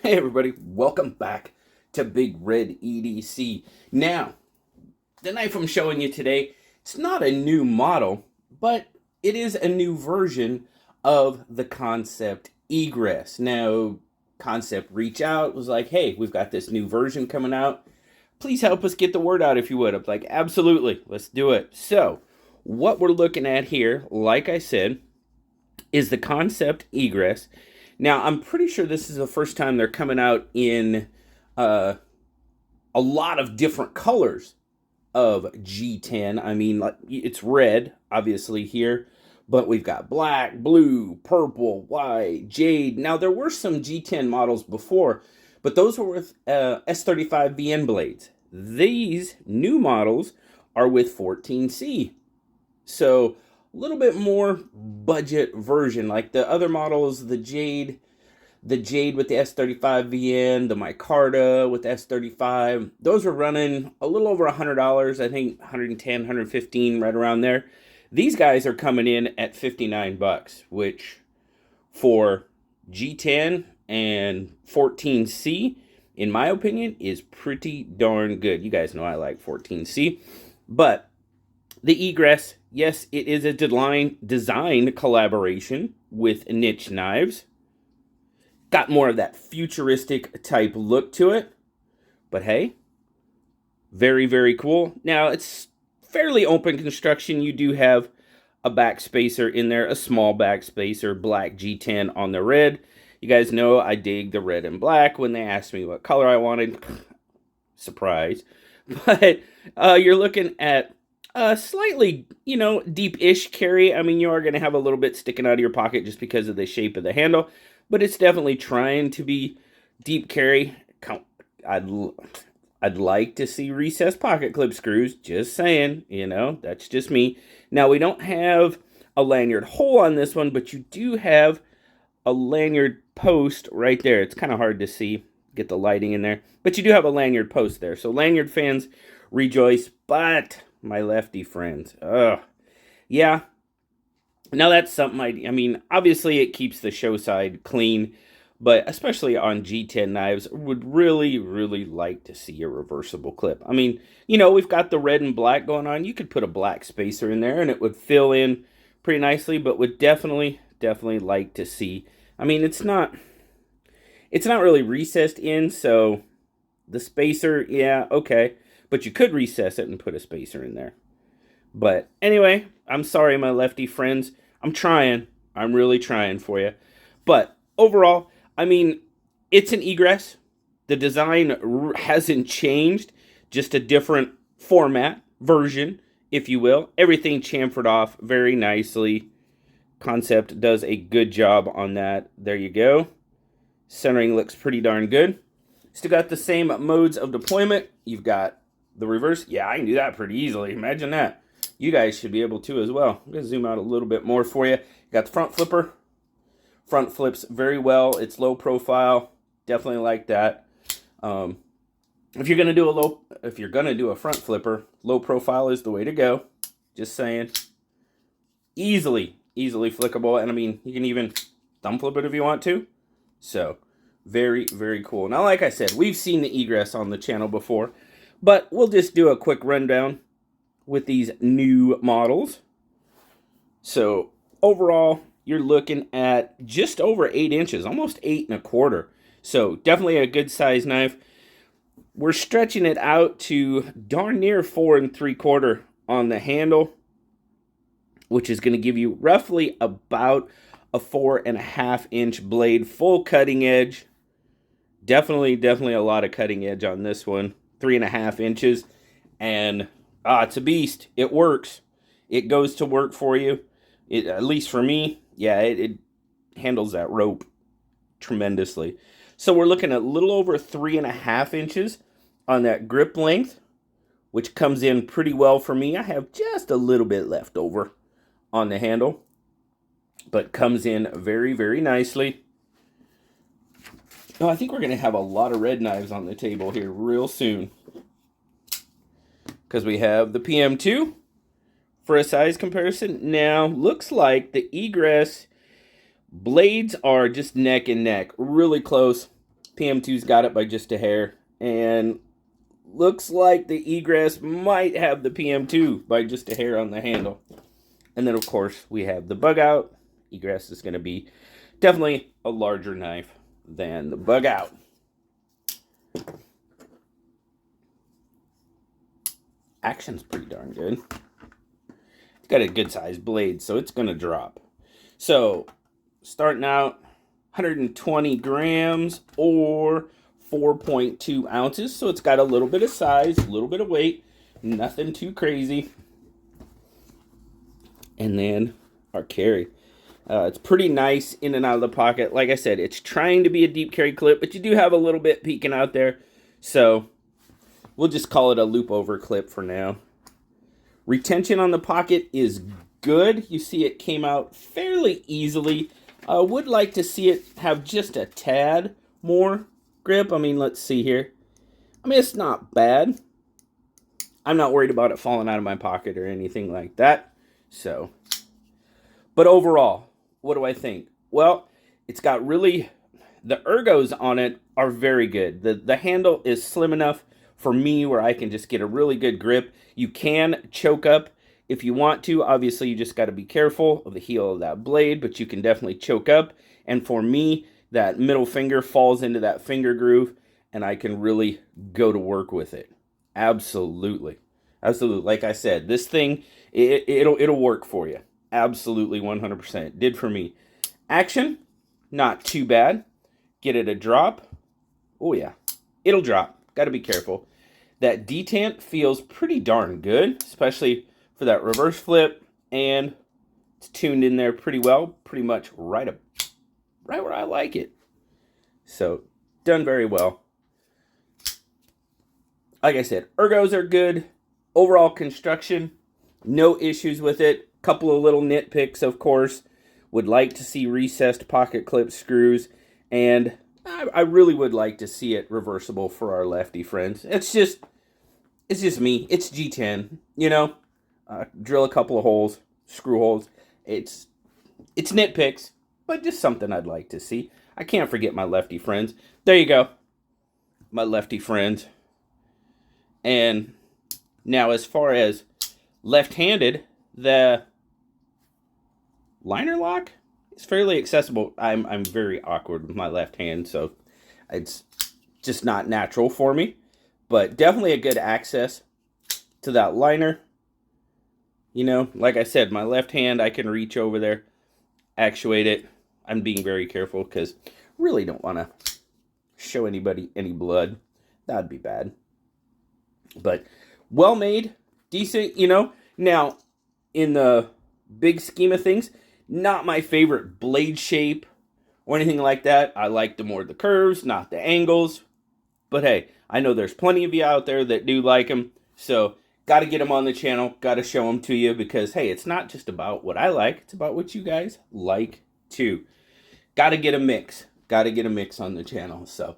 Hey everybody, welcome back to Big Red EDC. Now, the knife I'm showing you today, it's not a new model, but it is a new version of the Kansept Egress. Now, Kansept reached out, was like, hey, we've got this new version coming out. Please help us get the word out if you would. I'm like, absolutely, let's do it. So, what we're looking at here, like I said, is the Kansept Egress. Now, I'm pretty sure this is the first time they're coming out in uh, a lot of different colors of G10. I mean, like, it's red, obviously, here, but we've got black, blue, purple, white, jade. Now, there were some G10 models before, but those were with S35 BN blades. These new models are with 14C. So a little bit more budget version, like the other models, the Jade with the S35 VN, the Micarta with the S35. Those were running a little over $100, I think 110, 115, right around there. These guys are coming in at 59 bucks, which for G10 and 14C, in my opinion, is pretty darn good. You guys know I like 14C, but the Egress, yes, it is a design collaboration with Niche Knives. Got more of that futuristic type look to it. But hey, very, very cool. Now, it's fairly open construction. You do have a back spacer in there, a small back spacer, black G10 on the red. You guys know I dig the red and black. When they asked me what color I wanted, surprise. But you're looking at slightly, deep-ish carry. I mean, you are going to have a little bit sticking out of your pocket just because of the shape of the handle, but it's definitely trying to be deep carry. I'd like to see recessed pocket clip screws, just saying, that's just me. Now, we don't have a lanyard hole on this one, but you do have a lanyard post right there. It's kind of hard to see, get the lighting in there, but you do have a lanyard post there. So lanyard fans rejoice, but my lefty friends, yeah. Now that's something I mean, obviously it keeps the show side clean, but especially on G10 knives, would really, really like to see a reversible clip. I mean, we've got the red and black going on. You could put a black spacer in there and it would fill in pretty nicely, but would definitely, definitely like to see. I mean, it's not really recessed in, so the spacer, yeah, okay. But you could recess it and put a spacer in there. But anyway, I'm sorry, my lefty friends. I'm trying. I'm really trying for you. But overall, I mean, it's an egress. The design hasn't changed, just a different format, version, if you will. Everything chamfered off very nicely. Kansept does a good job on that. There you go. Centering looks pretty darn good. Still got the same modes of deployment. You've got the reverse. Yeah, I can do that pretty easily. Imagine that. You guys should be able to as well. I'm going to zoom out a little bit more for you. Got the front flipper. Front flips very well. It's low profile. Definitely like that. If you're gonna do a front flipper, low profile is the way to go. Just saying. Easily flickable, and I mean, you can even thumb flip it if you want to. So, very, very cool. Now, like I said, we've seen the Egress on the channel before, but we'll just do a quick rundown with these new models. So, overall, you're looking at just over 8 inches, almost 8 1/4. So, definitely a good size knife. We're stretching it out to darn near 4 3/4 on the handle, which is going to give you roughly about a 4.5-inch blade, full cutting edge. Definitely a lot of cutting edge on this one. 3.5 inches, and it's a beast. It works. It goes to work for you. At least for me, yeah, it handles that rope tremendously. So we're looking at a little over 3.5 inches on that grip length, which comes in pretty well for me. I have just a little bit left over on the handle, but comes in very, very nicely. Oh, I think we're going to have a lot of red knives on the table here real soon, because we have the PM2 for a size comparison. Now, looks like the Egress blades are just neck and neck, really close. PM2's got it by just a hair. And looks like the Egress might have the PM2 by just a hair on the handle. And then, of course, we have the bug out. Egress is going to be definitely a larger knife than the bug out. Action's pretty darn good. It's got a good sized blade, so it's going to drop. So, starting out 120 grams or 4.2 ounces. So it's got a little bit of size, a little bit of weight, nothing too crazy. And then our carry. It's pretty nice in and out of the pocket. Like I said, it's trying to be a deep carry clip, but you do have a little bit peeking out there. So we'll just call it a loop over clip for now. Retention on the pocket is good. You see it came out fairly easily. I would like to see it have just a tad more grip. I mean, let's see here. I mean, it's not bad. I'm not worried about it falling out of my pocket or anything like that. So, but overall, what do I think? Well, it's got really, the ergos on it are very good. The handle is slim enough for me where I can just get a really good grip. You can choke up if you want to. Obviously, you just got to be careful of the heel of that blade, but you can definitely choke up. And for me, that middle finger falls into that finger groove, and I can really go to work with it. Absolutely. Absolutely. Like I said, this thing, it'll work for you. Absolutely 100%. Did for me. Action, not too bad. Get it a drop. Oh, yeah. It'll drop. Got to be careful. That detent feels pretty darn good, especially for that reverse flip, and it's tuned in there pretty well, pretty much right where I like it. So, done very well. Like I said, ergos are good. Overall construction, no issues with it. Couple of little nitpicks, of course. Would like to see recessed pocket clip screws, and I really would like to see it reversible for our lefty friends. It's just me. It's G10, you know. Drill a couple of holes, screw holes. It's nitpicks, but just something I'd like to see. I can't forget my lefty friends. There you go, my lefty friends. And now, as far as left-handed, the liner lock is fairly accessible. I'm very awkward with my left hand, so it's just not natural for me. But definitely a good access to that liner. You know, like I said, my left hand, I can reach over there, actuate it. I'm being very careful because really don't want to show anybody any blood. That'd be bad. But well made, decent, you know. Now, in the big scheme of things, not my favorite blade shape or anything like that. I like the curves, not the angles. But hey, I know there's plenty of you out there that do like them. So, got to get them on the channel. Got to show them to you because, hey, it's not just about what I like. It's about what you guys like too. Got to get a mix. Got to get a mix on the channel. So,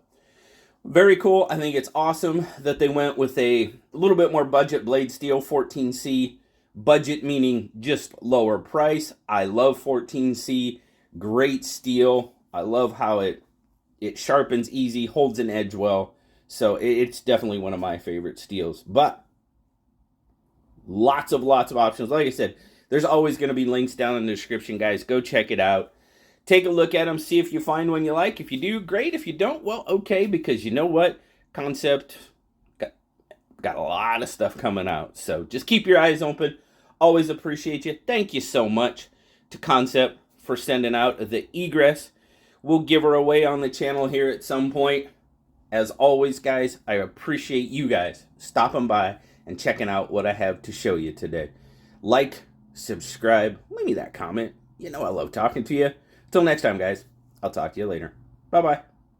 very cool. I think it's awesome that they went with a little bit more budget blade steel, 14C. Budget meaning just lower price. I love 14C. Great steel. I love how it sharpens easy, holds an edge well. So it's definitely one of my favorite steels. But lots of options. Like I said, there's always going to be links down in the description, guys. Go check it out. Take a look at them. See if you find one you like. If you do, great. If you don't, well, okay. Because you know what? Kansept got a lot of stuff coming out. So just keep your eyes open. Always appreciate you. Thank you so much to Kansept for sending out the Egress. We'll give her away on the channel here at some point. As always, guys, I appreciate you guys stopping by and checking out what I have to show you today. Like, subscribe, leave me that comment. You know I love talking to you. Till next time, guys, I'll talk to you later. Bye-bye.